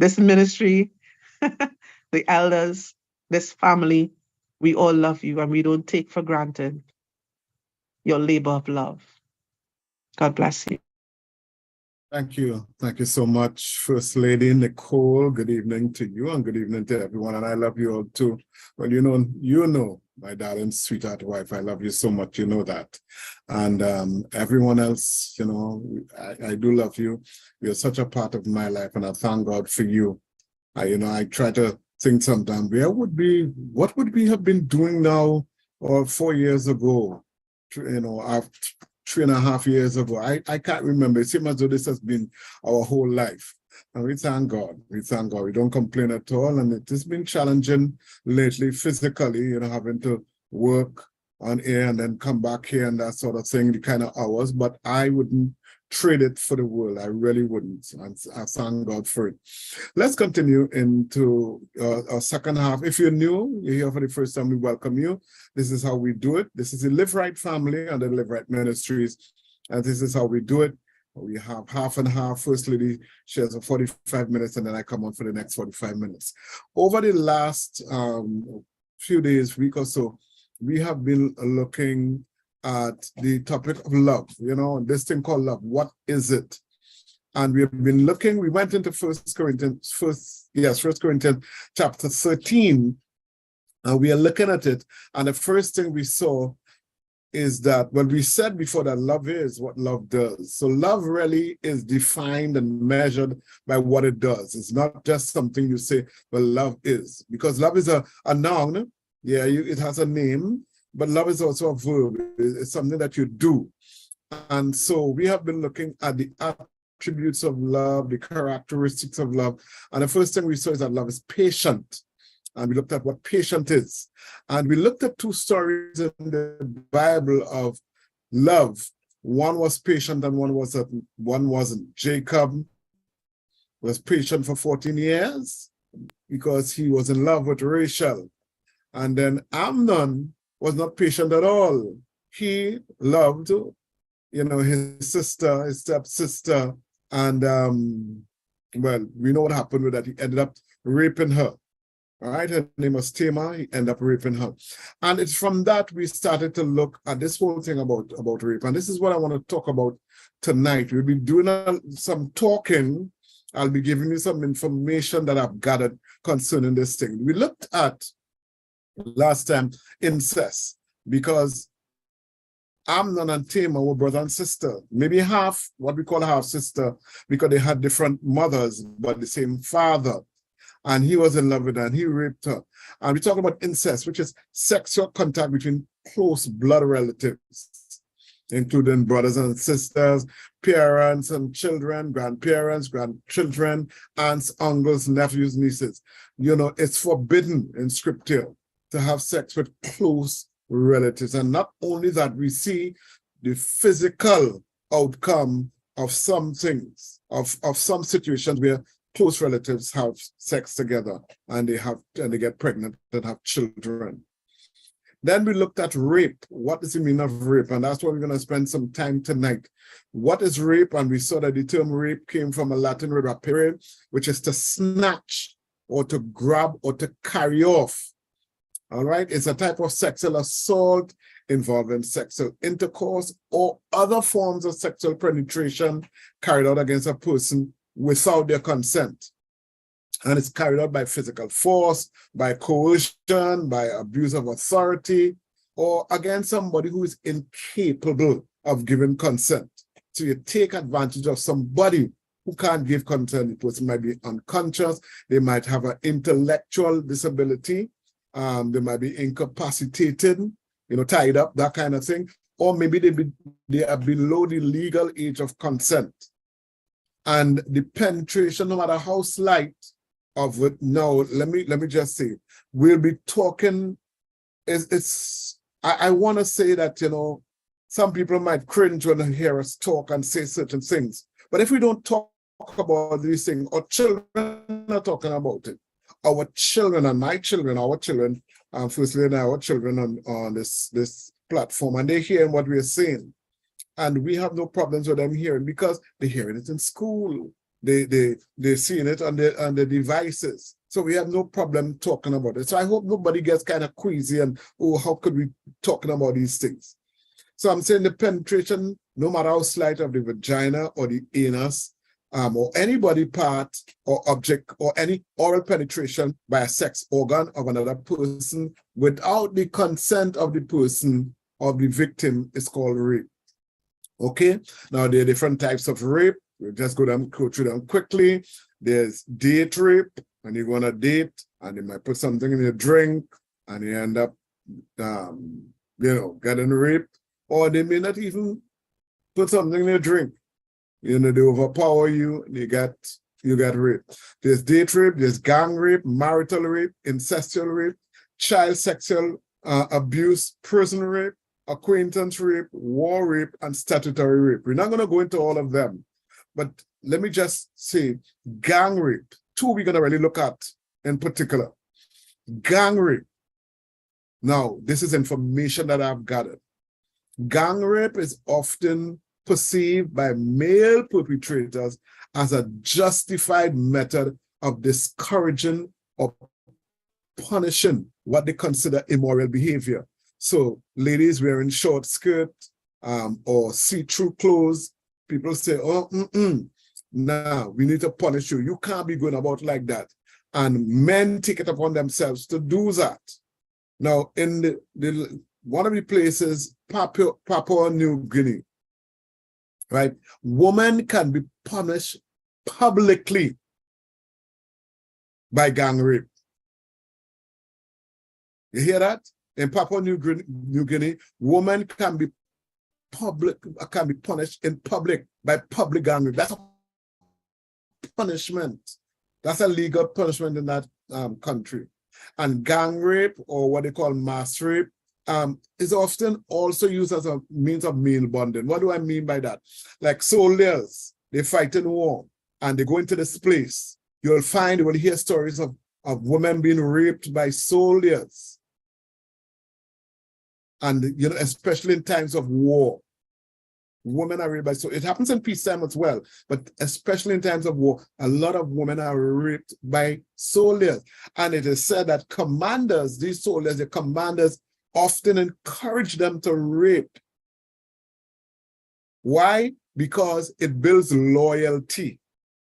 this ministry, the elders, this family, we all love you and we don't take for granted your labor of love. God bless you. Thank you. Thank you so much, First Lady Nicole. Good evening to you and good evening to everyone. And I love you all too. Well, you know, my darling sweetheart wife, I love you so much. You know that. And everyone else, I do love you. You're such a part of my life and I thank God for you. I try to think sometimes, what would we have been doing now or 4 years ago, after 3.5 years ago. I can't remember. It seems as though this has been our whole life. And we thank God. We thank God. We don't complain at all. And it has been challenging lately physically, having to work on air and then come back here and that sort of thing, the kind of hours. But I wouldn't trade it for the world. I really wouldn't. And I thank God for it. Let's continue into our second half. If you're new, you're here for the first time, we welcome you. This is how we do it. This is the Live Right family and the Live Right Ministries. And this is how we do it. We have half and half. First Lady shares 45 minutes, and then I come on for the next 45 minutes. Over the last few days, week or so, we have been looking at the topic of love, this thing called love. What is it? And we've been looking, we went into 1 Corinthians chapter 13, and we are looking at it. And the first thing we saw is that, well, we said before that love is what love does. So love really is defined and measured by what it does. It's not just something you say, well, love is. Because love is a noun. Yeah, it has a name. But love is also a verb. It's something that you do. And so we have been looking at the attributes of love, the characteristics of love. And the first thing we saw is that love is patient. And we looked at what patient is. And we looked at two stories in the Bible of love. One was patient and one wasn't. Jacob was patient for 14 years because he was in love with Rachel. And then Amnon was not patient at all. He loved, his sister, his stepsister, and well, we know what happened with that. He ended up raping her. All right, her name was Tamar. He ended up raping her, and it's from that we started to look at this whole thing about rape. And this is what I want to talk about tonight. We'll be doing some talking. I'll be giving you some information that I've gathered concerning this thing. We looked at last time incest, because Amnon and Tamar were brother and sister, maybe what we call half sister, because they had different mothers but the same father, and he was in love with her and he raped her. And we talk about incest, which is sexual contact between close blood relatives, including brothers and sisters, parents and children, grandparents, grandchildren, aunts, uncles, nephews, nieces. It's forbidden in scripture to have sex with close relatives. And not only that, we see the physical outcome of some things, of some situations where close relatives have sex together and they get pregnant and have children. Then we looked at rape. What does it mean of rape? And that's what we're going to spend some time tonight. What is rape? And we saw that the term rape came from a Latin word rapere, which is to snatch or to grab or to carry off. All right, it's a type of sexual assault involving sexual intercourse or other forms of sexual penetration carried out against a person without their consent. And it's carried out by physical force, by coercion, by abuse of authority, or against somebody who is incapable of giving consent. So you take advantage of somebody who can't give consent. The person might be unconscious, they might have an intellectual disability, they might be incapacitated, tied up, that kind of thing. Or maybe they are below the legal age of consent. And the penetration, no matter how slight of it, now, let me just say, we'll be talking, I want to say that, some people might cringe when they hear us talk and say certain things. But if we don't talk about these things, our children are talking about it. Our children and my children, our children, firstly, and our children on this platform, and they're hearing what we're saying. And we have no problems with them hearing because they're hearing it in school. they're seeing it on the devices. So we have no problem talking about it. So I hope nobody gets kind of queasy and, oh, how could we talking about these things? So I'm saying the penetration, no matter how slight, of the vagina or the anus, or any body part or object or any oral penetration by a sex organ of another person without the consent of the person or the victim is called rape. Okay, now there are different types of rape. We'll just go through them quickly. There's date rape, and you go on a date, and they might put something in your drink, and you end up, getting raped, or they may not even put something in your drink. They overpower you, and you get raped. There's date rape, there's gang rape, marital rape, incestual rape, child sexual abuse, prison rape, acquaintance rape, war rape, and statutory rape. We're not going to go into all of them, but let me just say gang rape, two we're going to really look at in particular. Gang rape. Now, this is information that I've gathered. Gang rape is often perceived by male perpetrators as a justified method of discouraging or punishing what they consider immoral behavior. So ladies wearing short skirt or see-through clothes, people say, oh, nah, we need to punish you. You can't be going about like that. And men take it upon themselves to do that. Now, in one of the places, Papua New Guinea, right, women can be punished publicly by gang rape. You hear that? In Papua New Guinea, women can be punished in public by public gang rape. That's a punishment. That's a legal punishment in that country. And gang rape, or what they call mass rape, is often also used as a means of male bonding. What do I mean by that? Like soldiers, they fight in war and they go into this place. You will hear stories of women being raped by soldiers. And, especially in times of war, women are raped by soldiers. It happens in peacetime as well, but especially in times of war, a lot of women are raped by soldiers. And it is said that these soldiers, the commanders, often encourage them to rape. Why? Because it builds loyalty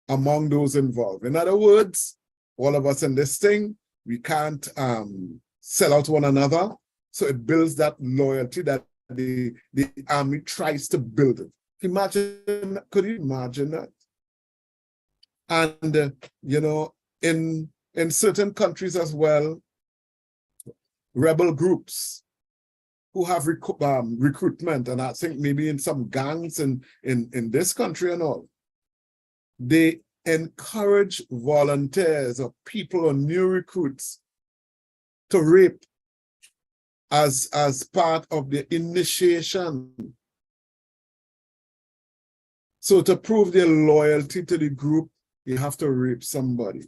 among those involved. In other words, all of us in this thing, we can't sell out one another. So it builds that loyalty that the army tries to build it. Could you imagine that? And, in certain countries as well, rebel groups who have recruitment, and I think maybe in some gangs in this country and all, they encourage volunteers or people or new recruits to rape as part of the initiation. So to prove their loyalty to the group, you have to rape somebody.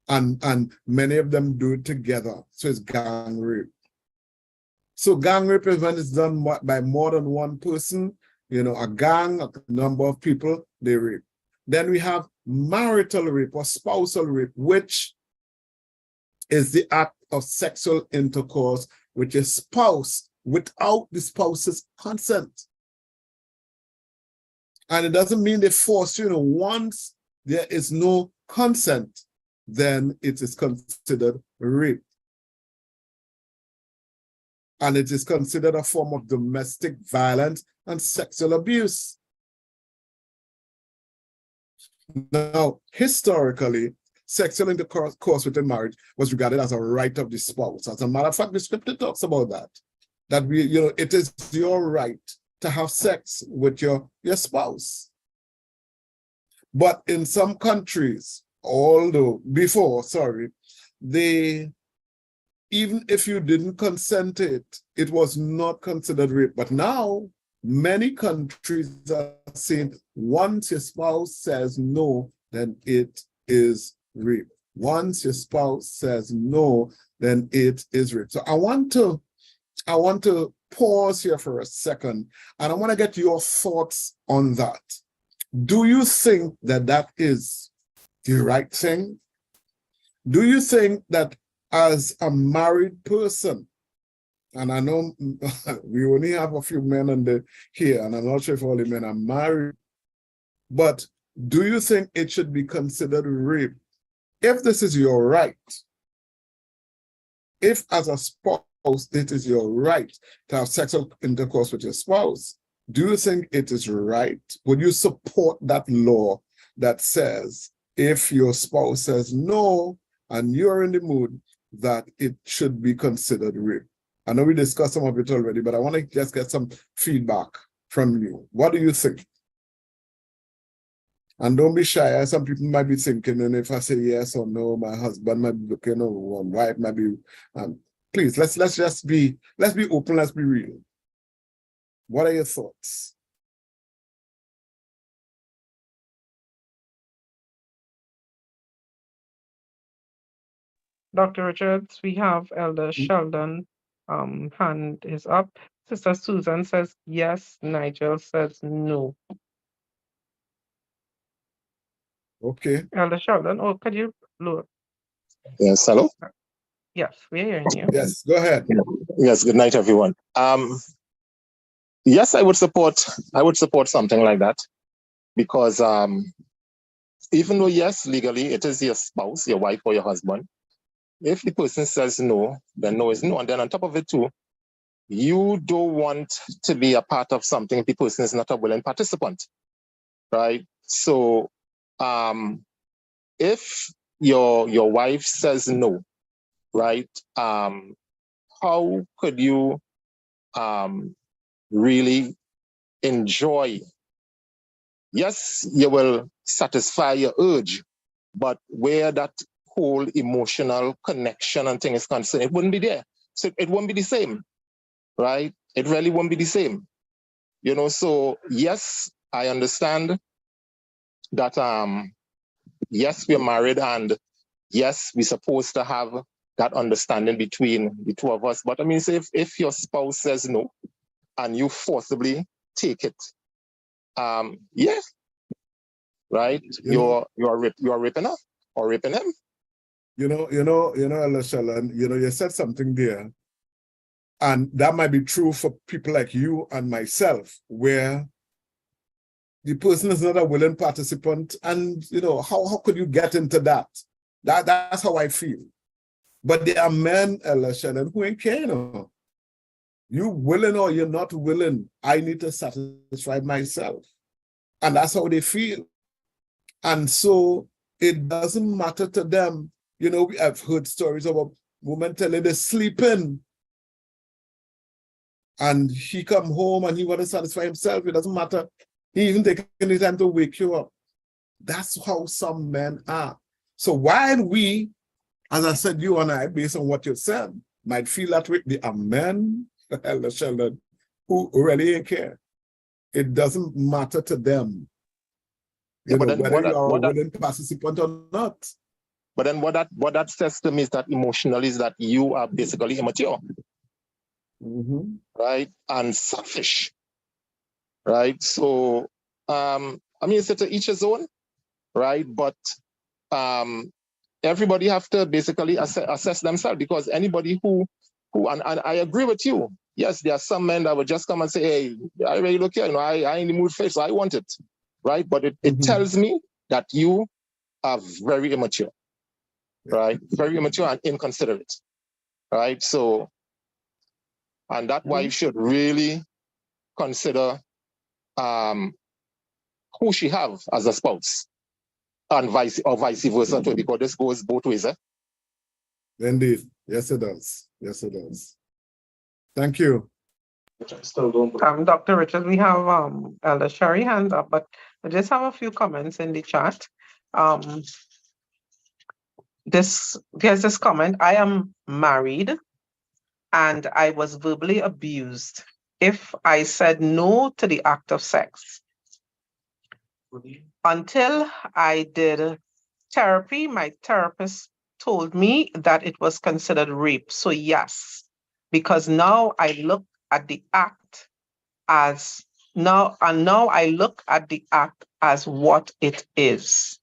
And many of them do it together. So it's gang rape. So gang rape is when it's done by more than one person, a gang, a number of people, they rape. Then we have marital rape or spousal rape, which is the act of sexual intercourse with your spouse without the spouse's consent. And it doesn't mean they force you. Once there is no consent, then it is considered rape. And it is considered a form of domestic violence and sexual abuse. Now, historically, sexual intercourse within marriage was regarded as a right of the spouse. As a matter of fact, the scripture talks about that. That it is your right to have sex with your spouse. But in some countries, even if you didn't consent to it was not considered rape. But now, many countries are saying once your spouse says no, then it is rape. Once your spouse says no, then it is rape. So I want to pause here for a second, and I want to get your thoughts on that. Do you think that that is the right thing? Do you think that as a married person, and I know we only have a few men here, and I'm not sure if all the men are married, but do you think it should be considered rape? If this is your right, if as a spouse, it is your right to have sexual intercourse with your spouse, do you think it is right? Would you support that law that says if your spouse says no and you're in the mood, that it should be considered rape? I know we discussed some of it already, but I want to just get some feedback from you. What do you think? And don't be shy. Some people might be thinking, and if I say yes or no, my husband might be looking, or my wife might be. Please, let's be open. Let's be real. What are your thoughts? Dr. Richards, we have Elder Sheldon hand is up. Sister Susan says yes. Nigel says no. Okay. Elder Sheldon, oh, could you look? Yes, hello? Yes, we're hearing you. Yes, go ahead. Yes, good night, everyone. Yes, I would support something like that, because even though, yes, legally it is your spouse, your wife or your husband, if the person says no, then no is no. And then on top of it too, you don't want to be a part of something if the person is not a willing participant, right? So if your wife says no, right, how could you really enjoy? Yes, you will satisfy your urge, but where that whole emotional connection and thing is concerned, it wouldn't be there. So it won't be the same, right? It really won't be the same. You know, so yes, I understand that yes, we're married, and yes, we're supposed to have that understanding between the two of us. But I mean, say if your spouse says no and you forcibly take it, yeah, right? You're ripping her or ripping him. Elder Sheldon, you said something there, and that might be true for people like you and myself, where the person is not a willing participant, and how could you get into that? That's how I feel. But there are men, Elder Sheldon, who ain't care. You willing or you're not willing, I need to satisfy myself. And that's how they feel. And so it doesn't matter to them. I've heard stories about women telling they're sleeping, and he come home and he want to satisfy himself. It doesn't matter. He even take any time to wake you up. That's how some men are. So while we, as I said, you and I, based on what you said, might feel that way, there are men, Elder Sheldon, who really ain't care. It doesn't matter to them, whether you are a willing participant or not. But then what that says to me is that emotionally is that you are basically immature, right, and selfish, right? So I mean, it's to each his own, right? But everybody have to basically assess themselves, because anybody who and I agree with you. Yes, there are some men that would just come and say, hey, I really look here, I in the mood for it, so I want it, right? But it tells me that you are very immature, right? Very immature and inconsiderate, right? So, and that wife should really consider who she have as a spouse, and vice versa too, because this goes both ways. Indeed. Yes, it does. Yes, it does. Thank you. Dr. Richard, we have Elder Sherry hands up, but I just have a few comments in the chat. There's this comment: I am married and I was verbally abused if I said no to the act of sex. Until I did therapy, my therapist told me that it was considered rape. So yes, because now I look at the act as now I look at the act as what it is.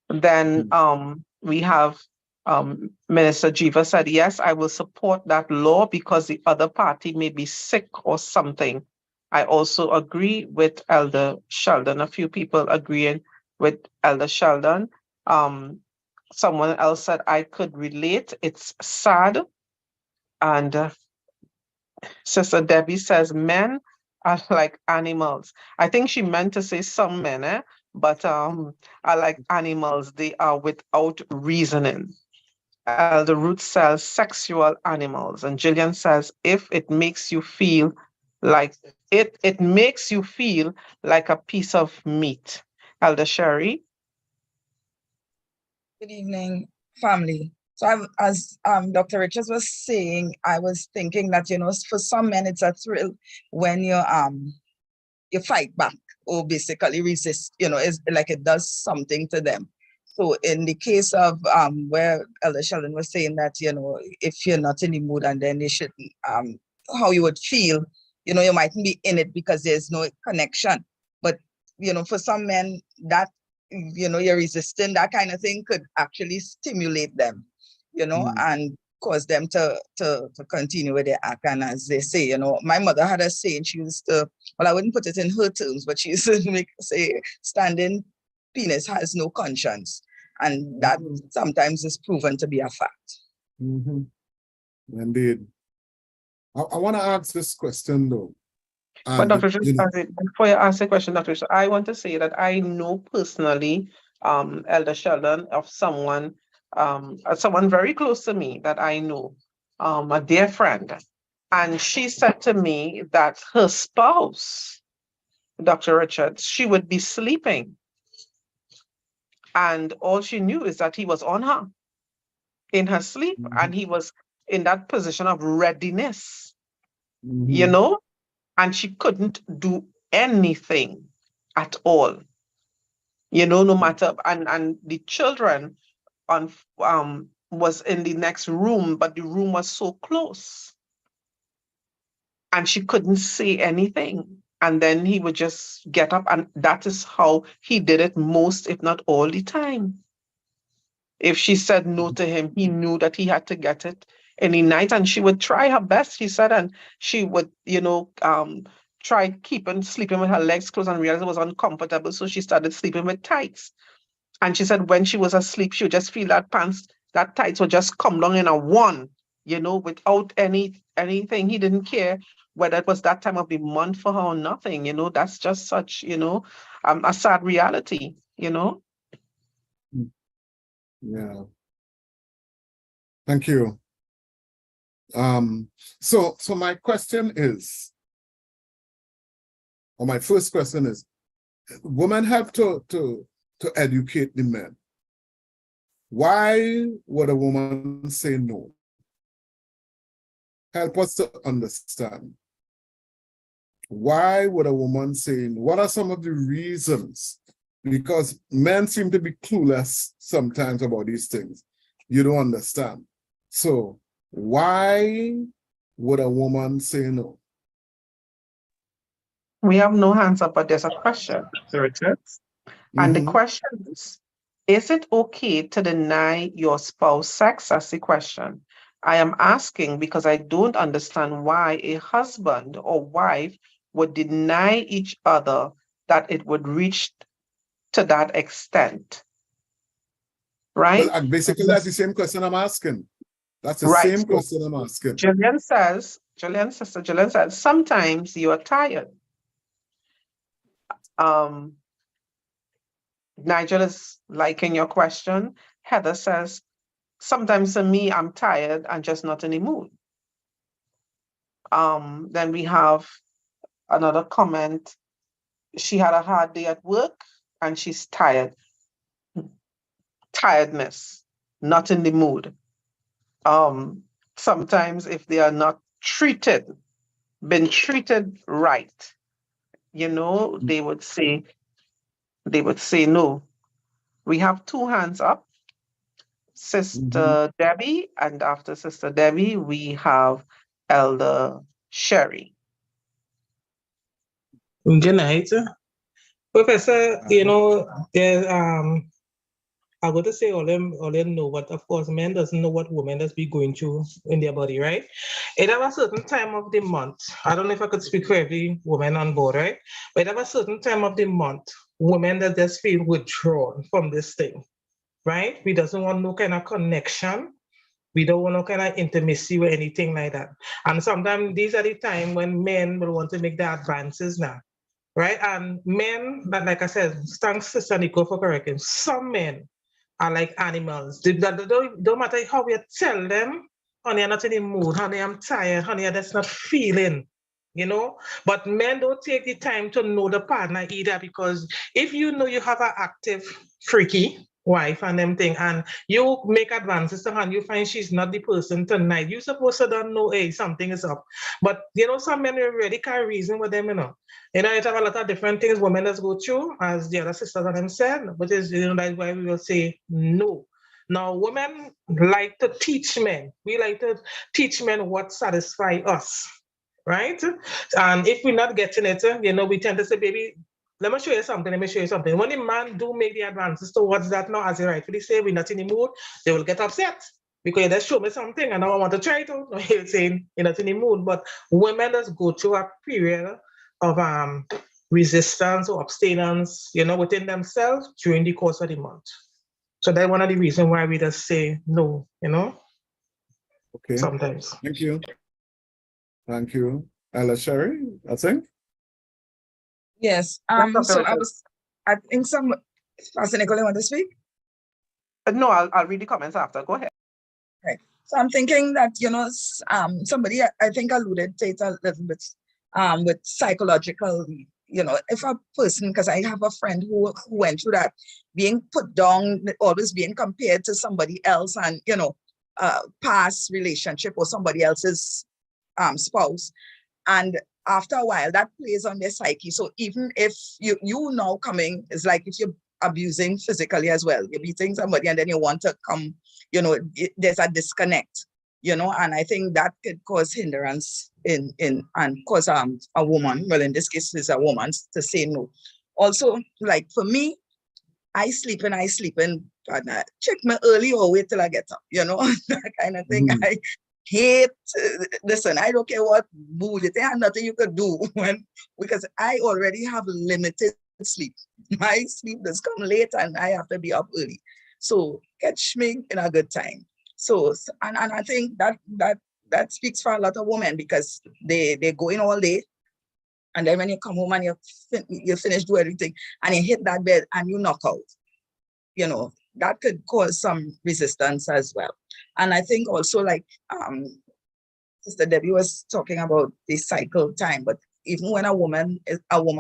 Then we have Minister Jiva said, yes, I will support that law because the other party may be sick or something. I also agree with Elder Sheldon. A few people agreeing with Elder Sheldon. Someone else said I could relate. It's sad. And Sister Debbie says men are like animals. I think she meant to say some men, but are like animals. They are without reasoning. Elder Ruth says sexual animals. And Jillian says if it makes you feel like it makes you feel like a piece of meat. Elder Sherry. Good evening, family. So as Dr. Richards was saying, I was thinking that, you know, for some men it's a thrill when you fight back or basically resist, you know, it's like it does something to them. So in the case of where Elder Sheldon was saying that, you know, if you're not in the mood and then you should how you would feel, you know, you mightn't be in it because there's no connection. But, you know, for some men that, you know, you're resisting, that kind of thing could actually stimulate them, you know, and cause them to continue with their act. And as they say, you know, my mother had a saying, she used to, well, I wouldn't put it in her terms, but she used to say, standing penis has no conscience. And that sometimes is proven to be a fact. Indeed. I want to ask this question though. But Dr. Before you ask the question, Dr. I want to say that I know personally, Elder Sheldon, of someone very close to me that I know, a dear friend. And she said to me that her spouse, Dr. Richards, she would be sleeping. And all she knew is that he was on her in her sleep, and he was in that position of readiness, you know, and she couldn't do anything at all, you know, no matter, and the children on was in the next room, but the room was so close and she couldn't say anything. And then he would just get up, and that is how he did it most, if not all the time. If she said no to him, he knew that he had to get it in the night, and she would try her best, she said, and she would, you know, try sleeping with her legs closed and realized it was uncomfortable. So she started sleeping with tights. And she said when she was asleep, she would just feel that tights would just come down in a one, you know, without anything. He didn't care whether it was that time of the month for her or nothing, you know. That's just such, you know, a sad reality, you know. Yeah. Thank you. So my question is, or my first question is, women have to educate the men. Why would a woman say no? Help us to understand. Why would a woman say no? What are some of the reasons? Because men seem to be clueless sometimes about these things. You don't understand. So why would a woman say no? We have no hands up, but there's a question, Richard. And the question is it okay to deny your spouse sex? That's the question. I am asking because I don't understand why a husband or wife would deny each other that it would reach to that extent. Right? Well, basically, that's the same question I'm asking. That's the Right. same question I'm asking. Jillian says, sometimes you are tired. Nigel is liking your question. Heather says, sometimes for me, I'm tired and just not in the mood. Then we have another comment. She had a hard day at work and she's tired. Tiredness, not in the mood. Sometimes if they are not been treated right, you know, they would say no. We have two hands up. Sister Debbie, and after Sister Debbie, we have Elder Sherry. Good night. Professor, you know, there's I'm going to say all them know, but of course, men doesn't know what women does be going through in their body, right? It have a certain time of the month. I don't know if I could speak for every woman on board, right? But it have a certain time of the month, women that just feel withdrawn from this thing, right? We doesn't want no kind of connection. We don't want no kind of intimacy or anything like that. And sometimes these are the time when men will want to make the advances now, right? And men, but like I said, thanks Sister Nico for correcting, some men are like animals. Don't matter how we tell them, honey, I'm not in the mood, honey, I'm tired, honey, I'm just not feeling, you know? But men don't take the time to know the partner either, because if you know you have an active, freaky wife and them thing, and you make advances to her and you find she's not the person tonight, you're supposed to don't know, hey, something is up. But, you know, some men really can't reason with them, you know. You know, it have a lot of different things women just go through, as the other sisters on them said, but is, you know, that's why we will say no. Now, women like to teach men. We like to teach men what satisfies us, right? And if we're not getting it, you know, we tend to say, baby, let me show you something, let me show you something. When the man do make the advances towards that now, as you rightfully say, we're not in the mood, they will get upset. Because you just show me something and now I want to try it out. You're saying you're not in the mood. But women just go through a period of resistance or abstinence, you know, within themselves during the course of the month. So that's one of the reasons why we just say no, you know. Okay. Sometimes. Thank you. Thank you. Ella Sherry, I think. Yes. Dr. So Richards. I think Pastor Nicole, you want to speak? No, I'll read the comments after. Go ahead. Right. So I'm thinking that, you know, somebody I think alluded to it a little bit with psychological, you know, if a person, because I have a friend who went through that, being put down, always being compared to somebody else and, you know, past relationship or somebody else's spouse. And after a while, that plays on their psyche. So even if you now coming, it's like if you're abusing physically as well, you're beating somebody and then you want to come, you know, there's a disconnect, you know, and I think that could cause hindrance in and cause a woman, well, in this case, it's a woman, to say no. Also, like for me, I sleep in, and check me early or wait till I get up, you know, that kind of thing. I hate, listen, I don't care what mood it is, there's nothing you could do because I already have limited sleep. My sleep does come late and I have to be up early. So catch me in a good time. So, and I think that speaks for a lot of women because they go in all day. And then when you come home and you finish do everything and you hit that bed and you knock out, you know, that could cause some resistance as well. And I think also like Sister Debbie was talking about the cycle time, but even when a woman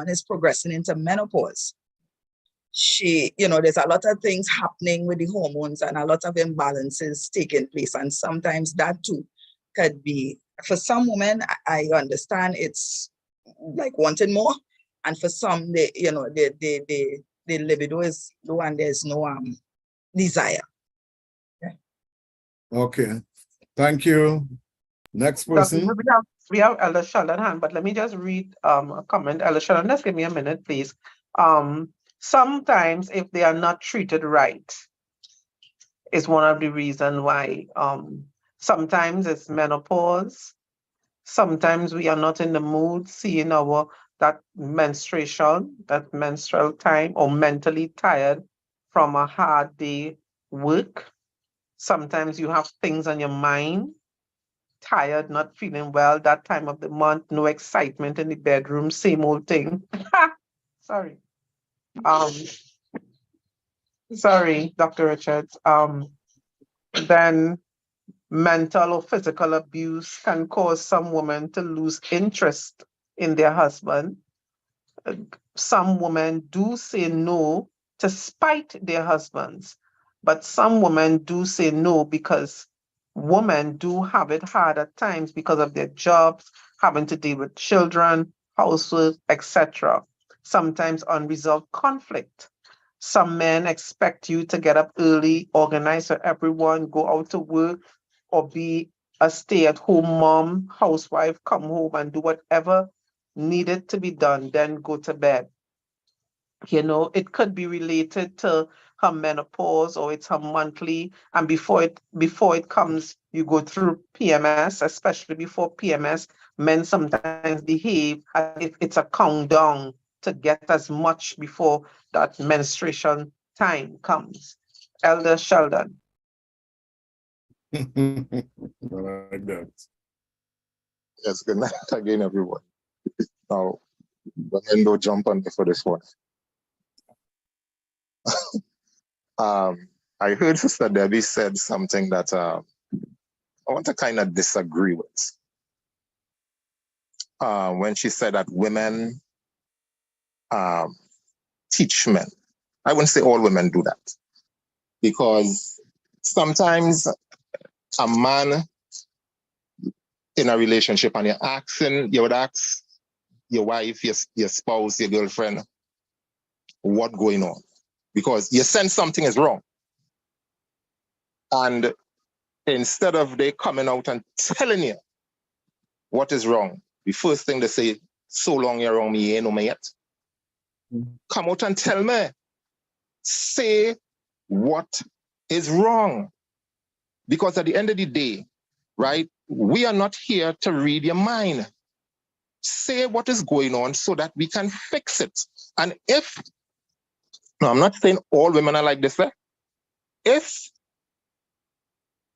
is progressing into menopause, she, you know, there's a lot of things happening with the hormones and a lot of imbalances taking place. And sometimes that too could be, for some women, I understand it's like wanting more. And for some, they, you know, the libido is low and there's no desire. Yeah. Okay. Thank you. Next person. We have Elder Sheldon hand, but let me just read a comment. Elder Sheldon, just give me a minute, please. Sometimes if they are not treated right, is one of the reasons why sometimes it's menopause. Sometimes we are not in the mood seeing that menstrual time, or mentally tired from a hard day work. Sometimes you have things on your mind, tired, not feeling well, that time of the month, no excitement in the bedroom, same old thing. Sorry. Sorry, Dr. Richards. Then mental or physical abuse can cause some women to lose interest in their husband. Some women do say no to spite their husbands, but some women do say no because women do have it hard at times because of their jobs, having to deal with children, housework, etc. Sometimes unresolved conflict. Some men expect you to get up early, organize for everyone, go out to work, or be a stay-at-home mom, housewife, come home and do whatever needed to be done, then go to bed. You know, it could be related to her menopause or it's her monthly. And before it comes, you go through PMS, especially before PMS, men sometimes behave as if it's a countdown to get as much before that menstruation time comes. Elder Sheldon. I like that. Yes, good night again, everyone. Now, women don't jump on me for this one. I heard Sister Debbie said something that I want to kind of disagree with. When she said that women teach men. I wouldn't say all women do that, because sometimes a man in a relationship and you would ask your wife, your spouse, your girlfriend, what going on? Because you sense something is wrong. And instead of they coming out and telling you what is wrong, the first thing they say, so long you're wrong, me, you ain't know me yet. Come out and tell me. Say what is wrong. Because at the end of the day, right, we are not here to read your mind. Say what is going on so that we can fix it. And no, I'm not saying all women are like this. If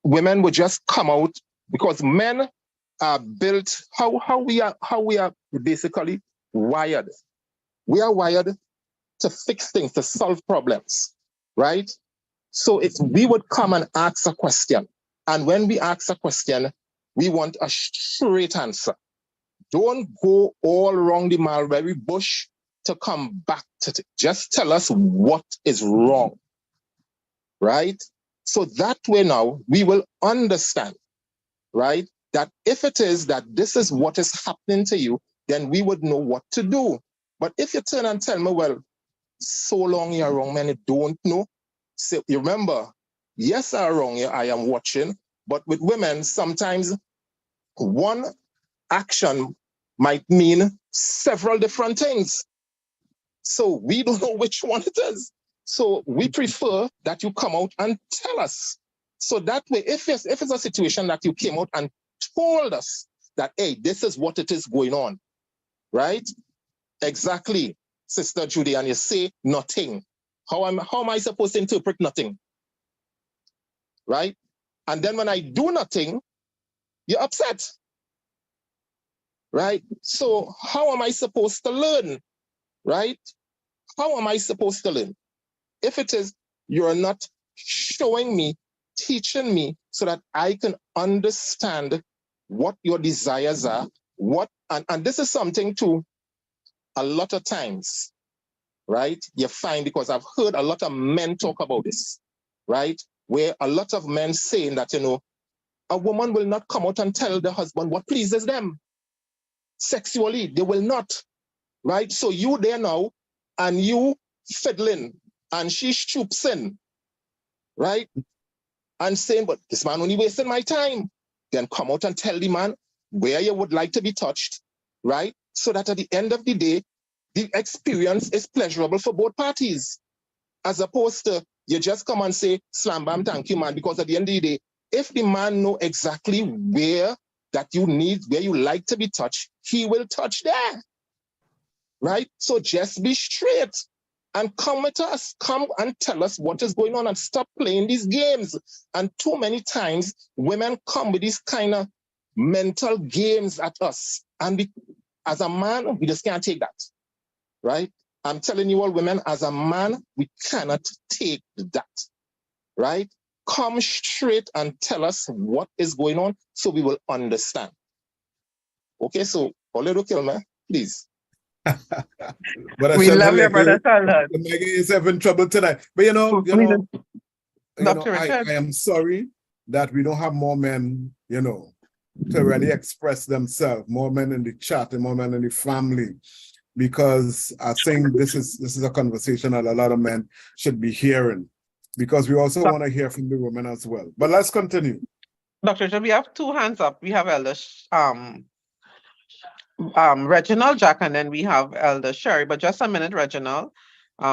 women would just come out, because men are built, how we are basically wired. We are wired to fix things, to solve problems, right? So if we would come and ask a question, and when we ask a question, we want a straight answer. Don't go all around the mulberry bush to come back to it. Just tell us what is wrong, right? So that way now we will understand, right? That if it is that this is what is happening to you, then we would know what to do. But if you turn and tell me, well, so long you're wrong, man, you don't know. So you remember, yes, I'm wrong, I am watching, but with women, sometimes one action might mean several different things. So we don't know which one it is. So we prefer that you come out and tell us. So that way, if it's a situation that you came out and told us that, hey, this is what it is going on, right? Exactly, Sister Judy, and you say nothing. How am I supposed to interpret nothing? Right? And then when I do nothing, you're upset. Right? So how am I supposed to learn? Right? How am I supposed to learn? If it is you're not showing me, teaching me so that I can understand what your desires are, and this is something too, a lot of times, right? You find, because I've heard a lot of men talk about this, right? Where a lot of men saying that, a woman will not come out and tell the husband what pleases them sexually. They will not, right? So you there now, and you fiddling, and she stoops in, right? And saying, but this man only wasting my time. Then come out and tell the man where you would like to be touched, right? So that at the end of the day, the experience is pleasurable for both parties. As opposed to you just come and say, slam bam, thank you, man. Because at the end of the day, if the man know exactly where that you need, where you like to be touched, he will touch there, right? So just be straight and come with us, come and tell us what is going on and stop playing these games. And too many times, women come with these kind of mental games at us. And as a man, we just can't take that, right? I'm telling you all, women, as a man, we cannot take that, right? Come straight and tell us what is going on so we will understand. Okay, so, Oledo Kilmer, please. But We love your brother Sheldon. Making yourself in trouble tonight. But Dr. Richard. I am sorry that we don't have more men, to really express themselves, more men in the chat and more men in the family, because I think this is a conversation that a lot of men should be hearing, because we also want to hear from the women as well. But let's continue. Dr. Richard, we have two hands up. We have Elder Reginald Jack, and then we have Elder Sherry. But just a minute, Reginald.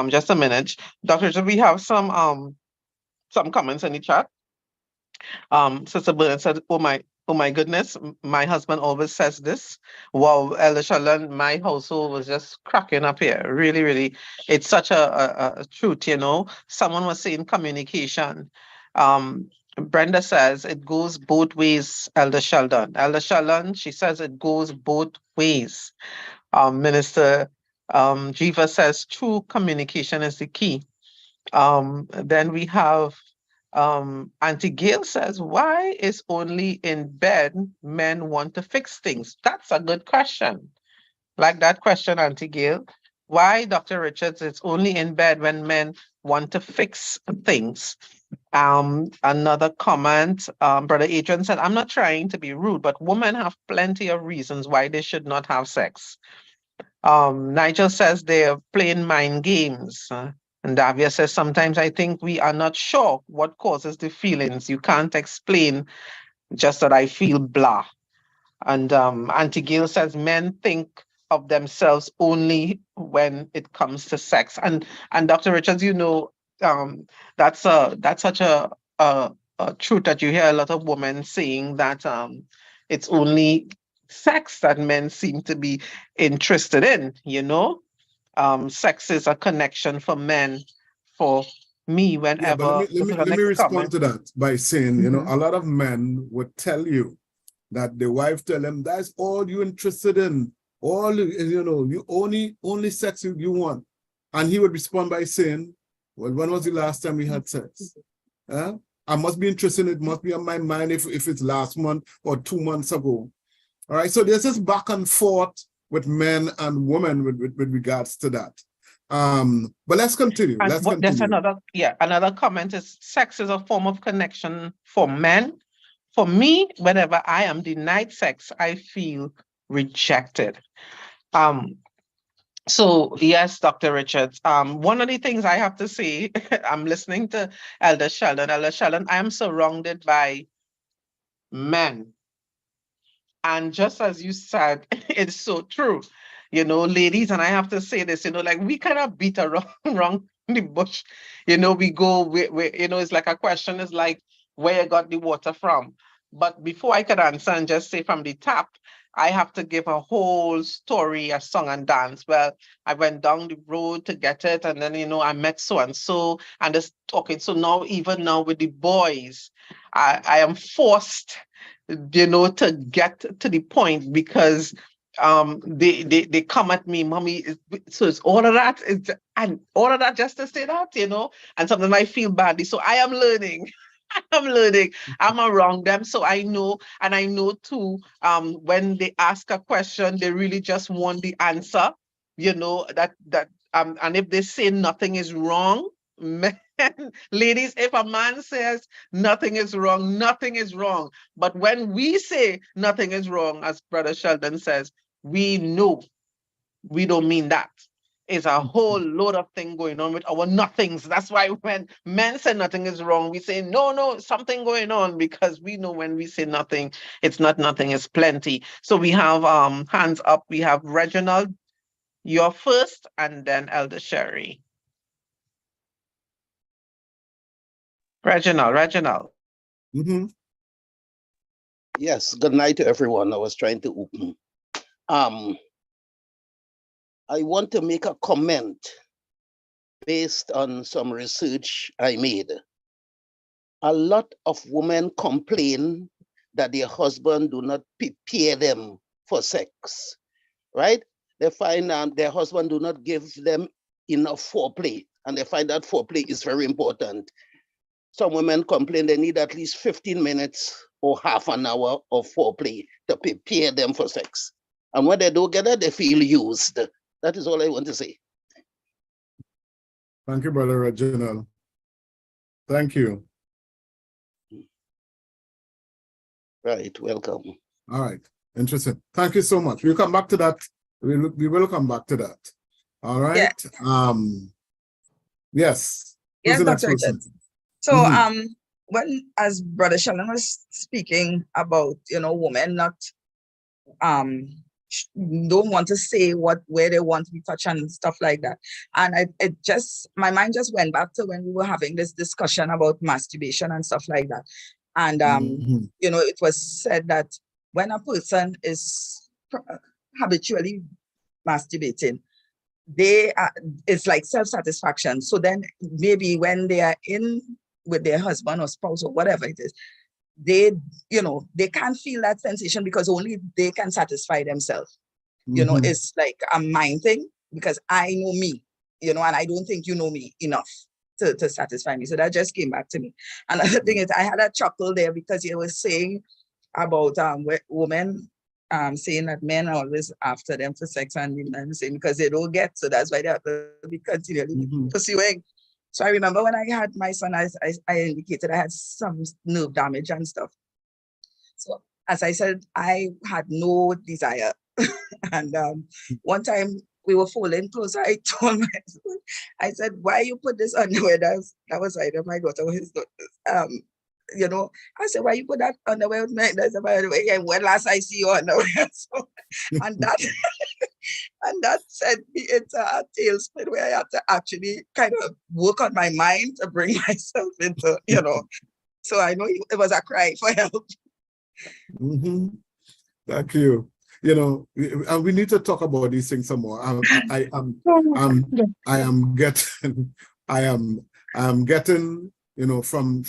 Just a minute. Dr. Richard, we have some comments in the chat. Sister Bernard said, oh my goodness, my husband always says this. Wow, Elder Sheldon, my household was just cracking up here. Really, really, it's such a truth, you know. Someone was saying communication. Brenda says it goes both ways, Elder Sheldon. Elder Sheldon, she says it goes both ways. Minister Jiva says true communication is the key. Then we have Auntie Gail says, why is only in bed men want to fix things? That's a good question. Like that question, Auntie Gail. Why, Dr. Richards, it's only in bed when men want to fix things? Another comment, Brother Adrian said, I'm not trying to be rude, but women have plenty of reasons why they should not have sex. Nigel says they're playing mind games. And Davia says, sometimes I think we are not sure what causes the feelings. You can't explain, just that I feel blah. And Auntie Gail says, men think of themselves only when it comes to sex. And Dr. Richards, you know, that's such a truth that you hear a lot of women saying that it's only sex that men seem to be interested in, you know. Sex is a connection for men. For me, Yeah, but whenever this is the let me next respond comment. to that by saying, you know, Mhm. a lot of men would tell you that the wife tell them that's all you're interested in. All you know, you only sex you want. And he would respond by saying, well, when was the last time we had sex? Huh? I must be interested in it, must be on my mind if it's last month or 2 months ago. All right. So there's this back and forth with men and women with regards to that. But let's continue. And Let's there's continue. another comment is sex is a form of connection for men. For me, whenever I am denied sex, I feel rejected. Um, so yes, Dr. Richards. One of the things I have to say, I'm listening to Elder Sheldon. Elder Sheldon, I am surrounded by men. And just as you said, it's so true. You know, ladies, and I have to say this, you know, like we cannot beat around, around the bush. You know, you know, it's like a question is like, where you got the water from? But before I could answer and just say from the tap, I have to give a whole story, a song and dance. Well, I went down the road to get it, and then, you know, I met so and just talking. So now, even now with the boys, I am forced, you know, to get to the point because they come at me, mommy. So it's all of that, and all of that just to say that, you know, and sometimes I feel badly. So I am learning. I'm learning. I'm around them, so I know, and I know too. When they ask a question, they really just want the answer. You know and if they say nothing is wrong, men, ladies, if a man says nothing is wrong, nothing is wrong. But when we say nothing is wrong, as Brother Sheldon says, we know we don't mean that. It's a whole load of thing going on with our nothings. That's why when men say nothing is wrong, we say, no, something going on, because we know when we say nothing, it's not nothing, it's plenty. So we have hands up. We have Reginald, you're first, and then Elder Sherry. Reginald. Yes, good night to everyone. I was trying to open. I want to make a comment based on some research I made. A lot of women complain that their husband do not prepare them for sex, right? They find their husband do not give them enough foreplay, and they find that foreplay is very important. Some women complain they need at least 15 minutes or half an hour of foreplay to prepare them for sex. And when they don't get it, they feel used. That is all I want to say. Thank you, Brother Reginald. Thank you. Right, welcome. All right, interesting. Thank you so much. We'll come back to that. We will come back to that. All right. Yeah. Yes. Who's Yes, the next Dr. person? Richards. So when as Brother Sheldon was speaking about, you know, women not don't want to say where they want to be touched and stuff like that. And my mind just went back to when we were having this discussion about masturbation and stuff like that. And you know, it was said that when a person is habitually masturbating, it's like self-satisfaction. So then maybe when they are in with their husband or spouse or whatever it is, they can't feel that sensation because only they can satisfy themselves. You know, it's like a mind thing because I know me, you know, and I don't think you know me enough to satisfy me. So that just came back to me. Another thing is I had a chuckle there because you were saying about women saying that men are always after them for sex and women saying because they don't get, so that's why they have to be continually pursuing. So I remember when I had my son, I indicated I had some nerve damage and stuff. So as I said, I had no desire. And one time we were folding clothes. I told my husband, I said, why you put this underwear? That was either my daughter or his daughter. You know, I said, why you put that underwear with me? That's about the way. Yeah, when last I see your underwear. So, and that and that sent me into a tailspin where I had to actually kind of work on my mind to bring myself into, you know. So I know it was a cry for help. Thank you. You know, we need to talk about these things some more. I am getting, you know, from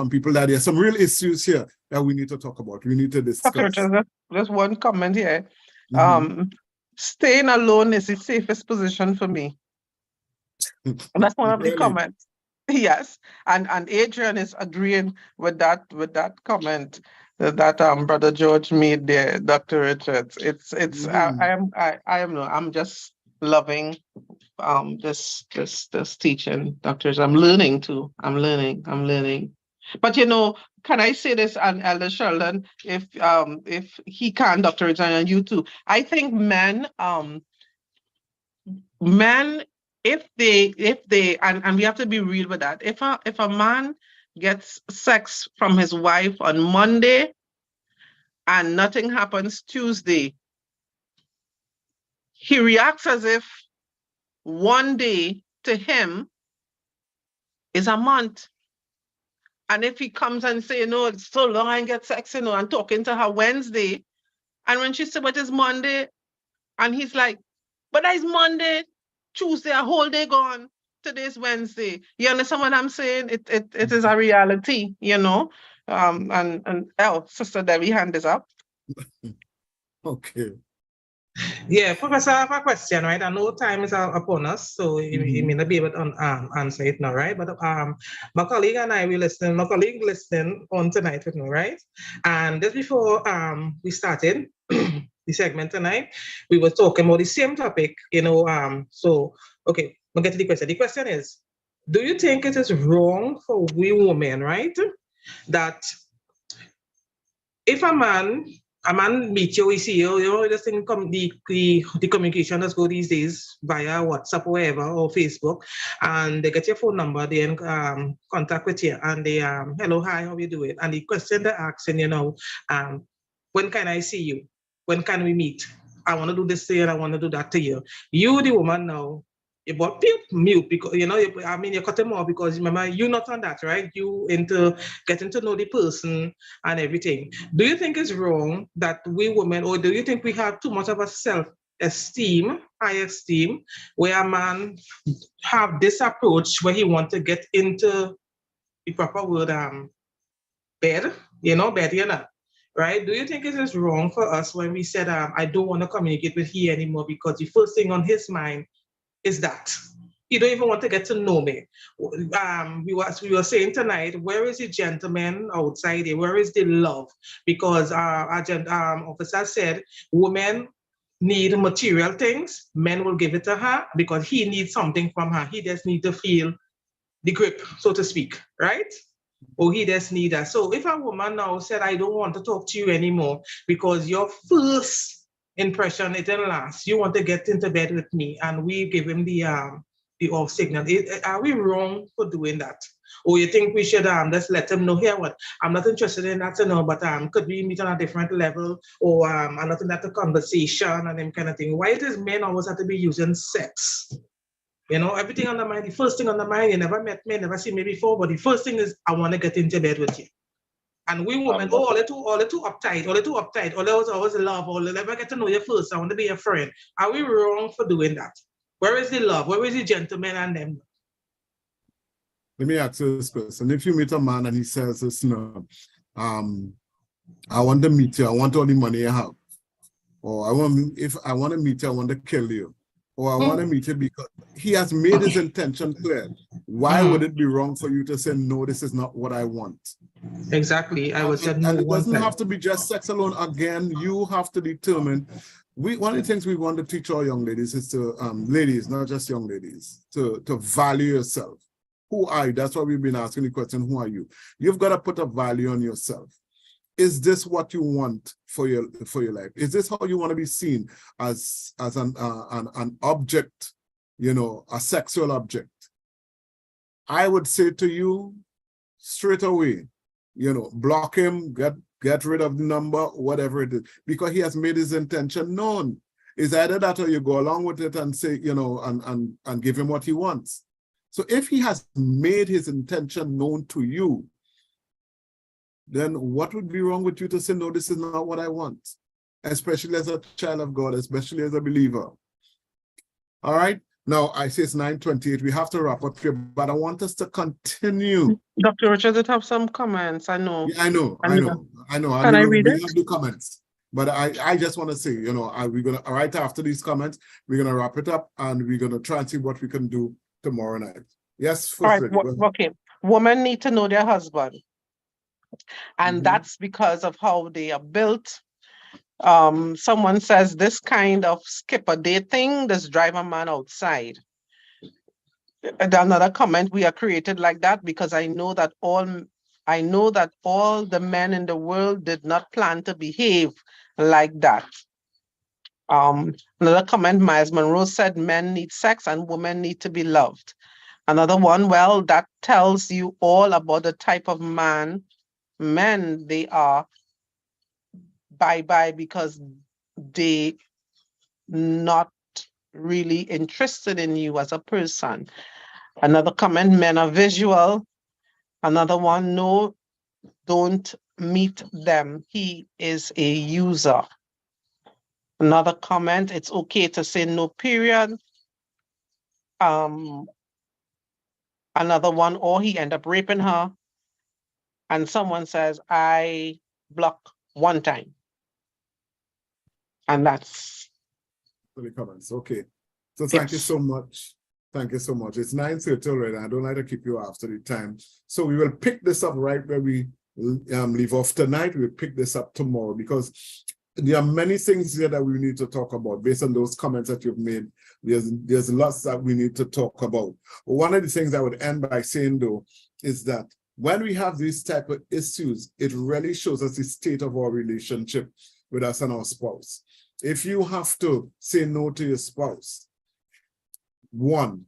people that there's some real issues here that we need to talk about. We need to discuss. Dr. Richards, there's one comment here. Staying alone is the safest position for me. That's one of the comments. Yes, and Adrian is agreeing with that comment that Brother George made there, Dr. Richards. I'm just loving this teaching, doctors. I'm learning too. I'm learning. But you know, can I say this, and Elder Sheldon, if he can, Dr. Richards, and you too, I think men if they and we have to be real with that, if a man gets sex from his wife on Monday and nothing happens Tuesday, he reacts as if one day to him is a month. And if he comes and say, no, it's so long I get sex, you know, and talking to her Wednesday, and when she said, but it's Monday, and he's like, but it's Monday, Tuesday, a whole day gone. Today's Wednesday. You understand what I'm saying? It is a reality, you know. And Sister Debbie, hand is up. Okay. Yeah, Professor, I have a question, right? I know time is upon us, so you may not be able to answer it now, right? But my colleague and I will listen. My colleague listening on tonight with me, right? And just before we started the segment tonight, we were talking about the same topic, you know. So okay, we'll get to the question. The question is, do you think it is wrong for we women, right, that if a man meet you, we see you, you know, this thing the communication that's go these days via WhatsApp or whatever, or Facebook, and they get your phone number, they contact with you, and they hello, hi, how you doing? And the question they're asking, you know, when can I see you? When can we meet? I want to do this to you and I want to do that to you. You, the woman now, you bought mute because you know, you cut them off because remember you're not on that, right? You into getting to know the person and everything. Do you think it's wrong that we women, or do you think we have too much of a self-esteem, high esteem, where a man have this approach where he want to get into the proper word bed, you know, right? Do you think it is wrong for us when we said I don't want to communicate with he anymore because the first thing on his mind is that you don't even want to get to know me. We were saying tonight, where is the gentleman outside here? Where is the love? Because our officer said women need material things, men will give it to her because he needs something from her. He just needs to feel the grip, so to speak, right? Or he just needs that. So if a woman now said, I don't want to talk to you anymore because your first impression it didn't last, you want to get into bed with me, and we give him the the off signal. Are we wrong for doing that? Or you think we should just let them know, here what, I'm not interested in that, but could we meet on a different level, or I'm not in that conversation and them kind of thing. Why does men always have to be using sex? You know, everything on the mind, the first thing on the mind, you never met me, never seen me before, but the first thing is, I want to get into bed with you. And we women, all the too uptight, all they always love, all they never get to know you first, I want to be your friend. Are we wrong for doing that? Where is the love? Where is the gentleman and them? Let me ask you this question. If you meet a man and he says, listen, I want to meet you, I want all the money you have. Or if I want to meet you, I want to kill you. Or I want to meet you because he has made his intention clear. Why would it be wrong for you to say, no, this is not what I want? Exactly. I would say no. And it doesn't have to be just sex alone. Again, you have to determine. One of the things we want to teach our young ladies is to, ladies, not just young ladies, to value yourself. Who are you? That's why we've been asking the question, who are you? You've got to put a value on yourself. Is this what you want for your life? Is this how you want to be seen as an object, you know, a sexual object? I would say to you straight away, you know, block him, get rid of the number, whatever it is, because he has made his intention known. It's either that or you go along with it and say, you know, and give him what he wants. So if he has made his intention known to you, then what would be wrong with you to say, no, this is not what I want, especially as a child of God, especially as a believer. All right. Now, I say it's 9:28. We have to wrap up here, but I want us to continue. Dr. Richard did have some comments, I know. Yeah, I know. Can I read it? Have the comments. But I just want to say, you know, we're going to, right after these comments, we're going to wrap it up and we're going to try and see what we can do tomorrow night. Yes. All right. Okay. Women need to know their husband. And that's because of how they are built. Someone says this kind of skip a day thing, this drive a man outside. And another comment, we are created like that because I know that all the men in the world did not plan to behave like that. Another comment, Miles Monroe said men need sex and women need to be loved. Another one, well, that tells you all about the type of men they are. Bye-bye, because they not really interested in you as a person. Another comment, men are visual. Another one, no, don't meet them. He is a user. Another comment, it's okay to say no, period. Another one, or he end up raping her. And someone says, I block one time. And that's the comments. Okay. So thank you so much. Thank you so much. It's 9:30 already. I don't like to keep you after the time. So we will pick this up right where we leave off tonight. We'll pick this up tomorrow because there are many things here that we need to talk about based on those comments that you've made. There's lots that we need to talk about. One of the things I would end by saying though is that when we have these type of issues, it really shows us the state of our relationship with us and our spouse. If you have to say no to your spouse, one,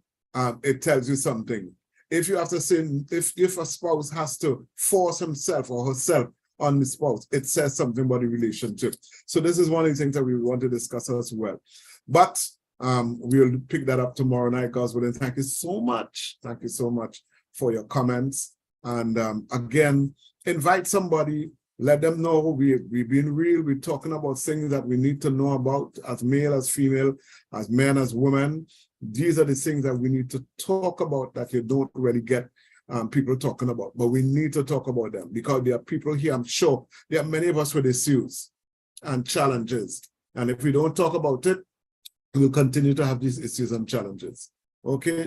it tells you something. If you have to say, if a spouse has to force himself or herself on the spouse, it says something about the relationship. So this is one of the things that we want to discuss as well. But we'll pick that up tomorrow night, God's willing. Thank you so much. Thank you so much for your comments. And again, invite somebody. Let them know we've been real. We're talking about things that we need to know about as male, as female, as men, as women. These are the things that we need to talk about that you don't really get people talking about. But we need to talk about them because there are people here, I'm sure, there are many of us with issues and challenges. And if we don't talk about it, we'll continue to have these issues and challenges. Okay?